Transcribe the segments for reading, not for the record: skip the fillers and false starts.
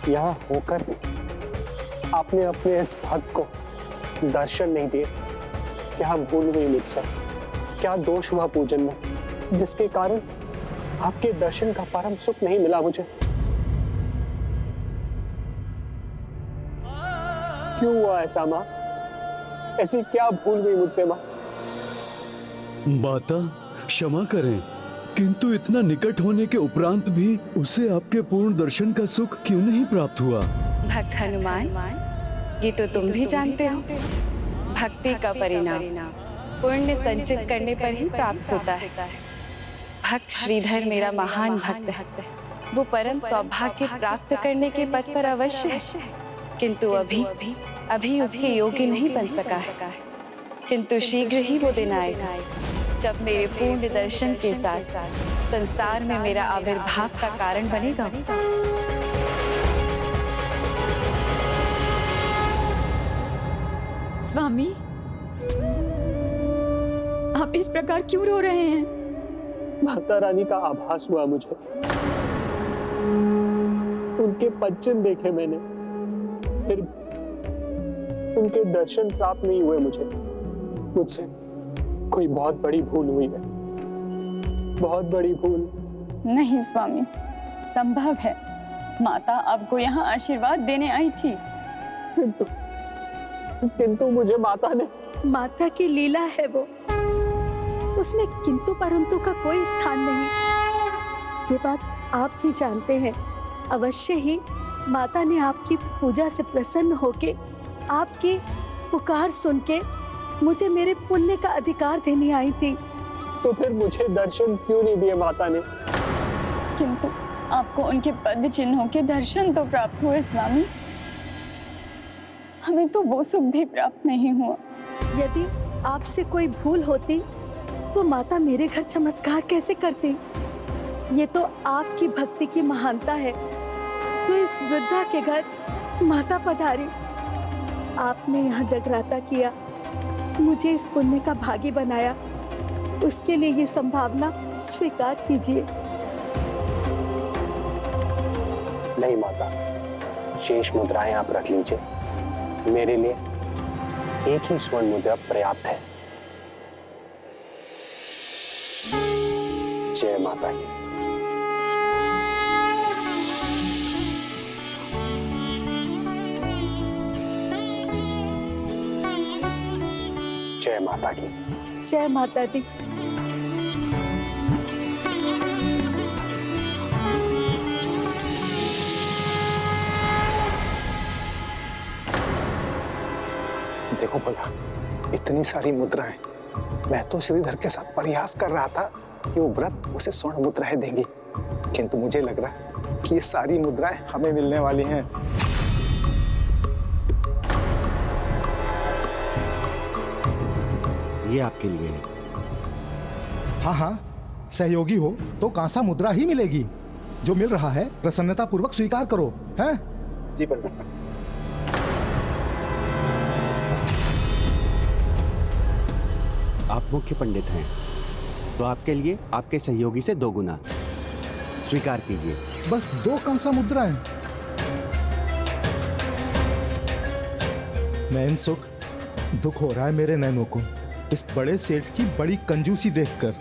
यहाँ होकर भी आपने अपने इस भक्त को दर्शन नहीं दिए। क्या भूल हुई मुझसे? क्या दोष हुआ पूजन में जिसके कारण आपके दर्शन का परम सुख नहीं मिला मुझे? क्यों हुआ ऐसा माँ? ऐसी क्या भूल हुई मुझसे माँ? माता क्षमा करें, किंतु इतना निकट होने के उपरांत भी उसे आपके पूर्ण दर्शन का सुख क्यों नहीं प्राप्त हुआ? भक्त हनुमान, ये तो तुम भी जानते हो, भक्ति का परिणाम पुण्य संचित करने पर ही प्राप्त होता है। भक्त श्रीधर मेरा महान भक्त है, वो परम सौभाग्य प्राप्त करने के पथ पर अवश्य है, किंतु अभी उसके योग्य नहीं बन सका है। किंतु शीघ्र ही वो दिन आएगा जब मेरे पूर्ण दर्शन के साथ संसार में मेरा आविर्भाव का कारण बनेगा। स्वामी, आप इस प्रकार क्यों रो रहे हैं? माता रानी का आभास हुआ मुझे, उनके पच्चन देखे मैंने, फिर उनके दर्शन प्राप्त नहीं हुए मुझे। मुझसे कोई बहुत बड़ी भूल हुई है, बहुत बड़ी भूल। नहीं स्वामी, संभव है, माता आपको यहाँ आशीर्वाद देने आई थी। किंतु मुझे माता की लीला है वो, उसमें किंतु परंतु का कोई स्थान नहीं। ये बात आप भी जानते हैं। अवश्य ही माता ने आपकी पूजा से प्रसन्न होके, आपकी पुकार सुन के मुझे मेरे पुण्य का अधिकार देने आई थी। तो फिर मुझे दर्शन क्यों नहीं दिए माता ने? किंतु आपको उनके पद चिन्हों के दर्शन तो प्राप्त हुए स्वामी, हमें तो वो सुख भी प्राप्त नहीं हुआ। यदि आपसे कोई भूल होती तो माता मेरे घर चमत्कार कैसे करती? ये तो आपकी भक्ति की महानता है। तो इस वृद्धा के घर माता पधारी, आपने यहाँ जगराता किया, मुझे इस पुण्य का भागी बनाया, उसके लिए ये संभावना स्वीकार कीजिए। नहीं माता, शेष मुद्राएं आप रख लीजिए, मेरे लिए एक ही स्वर्ण मुद्रा पर्याप्त है। जय माता की। जय माता की। जय माता दी। देखो भला, इतनी सारी मुद्राएं, मैं तो श्रीधर के साथ प्रयास कर रहा था कि वो व्रत उसे स्वर्ण मुद्राएं देंगी, किंतु मुझे लग रहा है कि ये सारी मुद्राएं हमें मिलने वाली हैं। ये आपके लिए है। हाँ हाँ, सहयोगी हो तो कांसा मुद्रा ही मिलेगी। जो मिल रहा है प्रसन्नता पूर्वक स्वीकार करो, हैं? जी पंडित। आप मुख्य पंडित हैं, तो आपके लिए आपके सहयोगी से 2 गुना स्वीकार कीजिए। बस 2 कांसा मुद्राएं। नयन सुख, दुख हो रहा है मेरे नयनों को इस बड़े सेठ की बड़ी कंजूसी देखकर।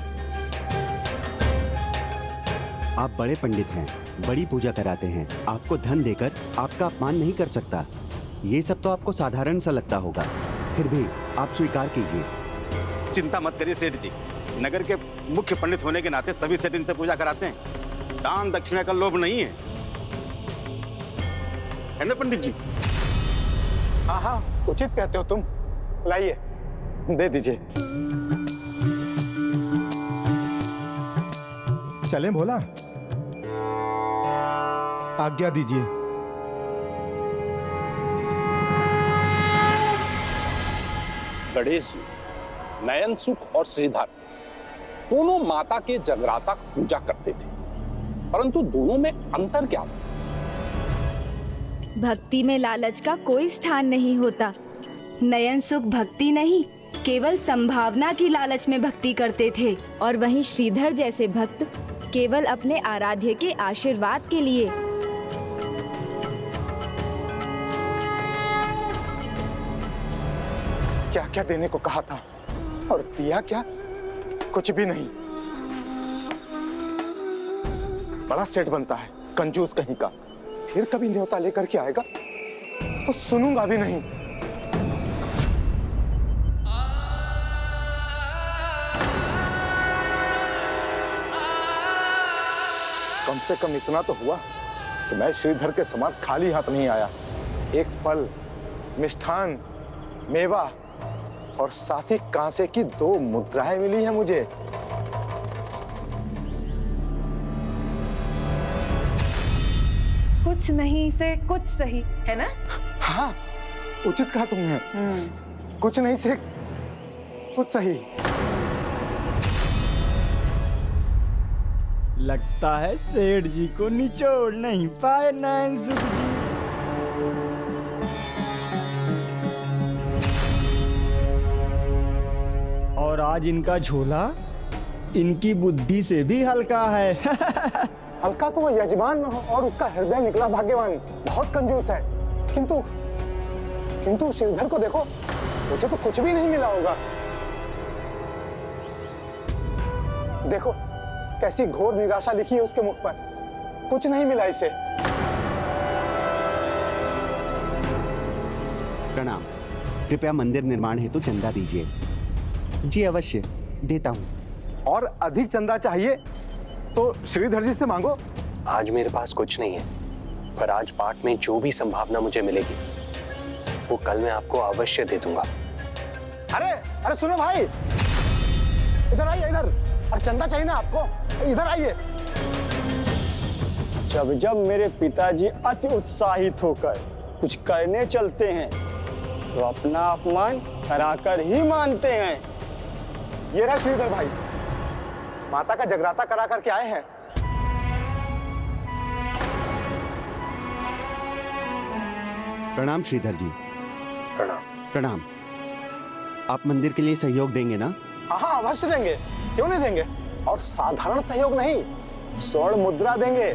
आप बड़े पंडित हैं, बड़ी पूजा कराते हैं, आपको धन देकर आपका अपमान नहीं कर सकता। ये सब तो आपको साधारण सा लगता होगा, फिर भी आप स्वीकार कीजिए। चिंता मत करिए सेठ जी, नगर के मुख्य पंडित होने के नाते सभी सेठ इनसे पूजा कराते हैं। दान दक्षिणा का लोभ नहीं है ना पंडित जी? हाँ हाँ, उचित कहते हो तुम। लाइए, दे दीजिए। चले भोला, आज्ञा दीजिए। गणेश जी, नयन सुख और श्रीधर दोनों माता के जगराता पूजा करते थे, परंतु दोनों में अंतर क्या था? भक्ति में लालच का कोई स्थान नहीं होता। नयन सुख भक्ति नहीं, केवल संभावना की लालच में भक्ति करते थे, और वहीं श्रीधर जैसे भक्त केवल अपने आराध्य के आशीर्वाद के लिए। क्या क्या देने को कहा था और दिया क्या? कुछ भी नहीं। बड़ा सेठ बनता है, कंजूस कहीं का। फिर कभी न्योता लेकर के आएगा तो सुनूंगा भी नहीं। कम से कम इतना तो हुआ कि मैं श्रीधर के समान खाली हाथ नहीं आया। एक फल, मिष्ठान, मेवा और साथ ही कांसे की 2 मुद्राएं मिली हैं मुझे। कुछ नहीं से कुछ सही है ना? हाँ, उचित कहा तुमने। कुछ नहीं से कुछ सही। लगता है सेठ जी को निचोड़ नहीं पाए नयनसुख जी। और आज इनका झोला इनकी बुद्धि से भी हल्का है। हल्का तो वो यजमान और उसका हृदय निकला भाग्यवान। बहुत कंजूस है। किंतु श्रीधर को देखो, उसे तो कुछ भी नहीं मिला होगा। देखो कैसी घोर निराशा लिखी है उसके मुख पर। कुछ नहीं मिला इसे। प्रणाम। कृपया मंदिर निर्माण हेतु चंदा दीजिए। जी अवश्य देता हूँ। और अधिक चंदा चाहिए तो श्रीधर जी से मांगो। आज मेरे पास कुछ नहीं है, पर आज पाठ में जो भी संभावना मुझे मिलेगी वो कल मैं आपको अवश्य दे दूंगा। अरे सुनो भाई, इधर आइए इधर। अरे चंदा चाहिए ना आपको, इधर आइए। जब जब मेरे पिताजी अति उत्साहित होकर कुछ करने चलते हैं तो अपना अपमान कराकर ही मानते हैं। ये रहा श्रीधर भाई, माता का जगराता करा करके आए हैं। प्रणाम श्रीधर जी। प्रणाम। प्रणाम। आप मंदिर के लिए सहयोग देंगे ना? हाँ अवश्य देंगे, क्यों नहीं देंगे। और साधारण सहयोग नहीं, स्वर्ण मुद्रा देंगे।